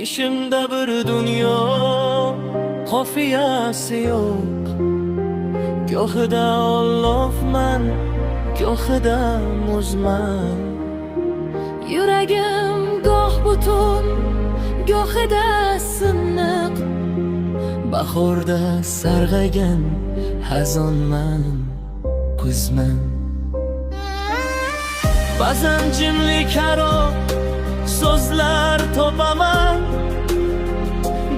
ishimda bir dunyo qofiyasi yo'q. Gohida ollovman, gohida muzman. Yuragim goh butun, gohida siniq. Bahorda sarg'aygan hazonman, kuzman. Ba'zan jimlik aro so'zlar topaman,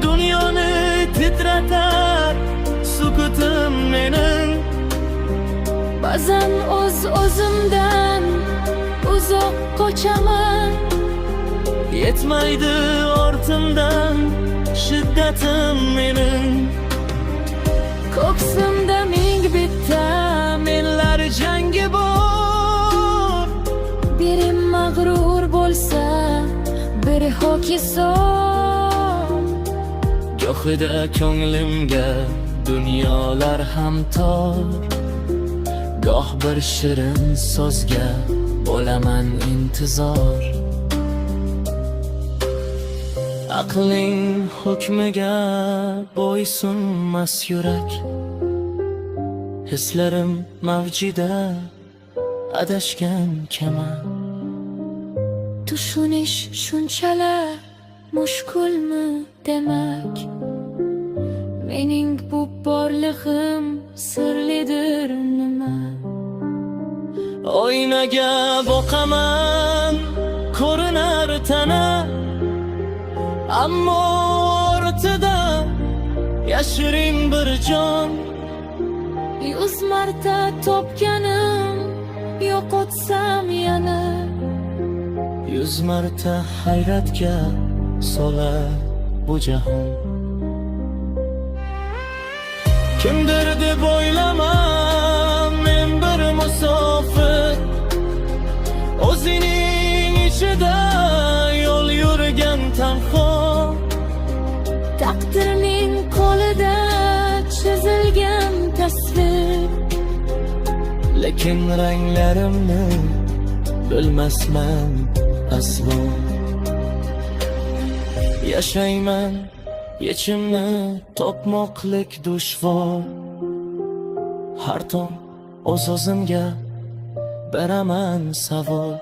dunyoni titratar sukutim mening. Ba'zan o'zimdan uzoq qochaman, Yetmaydi ortimdan shiddatim mening. ko'ksimda ming bitta Menlar jangi bor, biri mag'rur bo'lsa, biri hokisom. gohida ko'nglimga dunyolar ham tor, goh bir shirin so'zga bo'laman intizor. Aqling hukmiga bo'ysunmas yurak, hislarim mavjida adashgan kaman. Tushunish shunchalar mushkulmi demak, mening bu borlig'im sirlidir nima? Oynaga boqaman, ko'rinar tana, ammo ortida yashirin bir jon. 100 marta topganim yo'qotsam yana, 100 marta hayratga solar bu jahon. Kimdir deb o'ylamam, men bir musofir, o'zining ichida yo'l yurgan tanho. taqdirning qo'lida chizilgan tasvir. Lekin ranglarimni bilmasman aslo. Yashayman, yechimni topmoqlik dushvor. Har tong o'z-o'zimga beraman savol.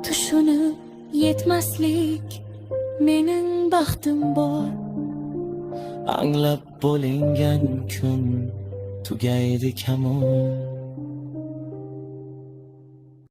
Tushunib yetmaslik mening baxtim bor. Anglab bo'lingan kun tugaydi kamon.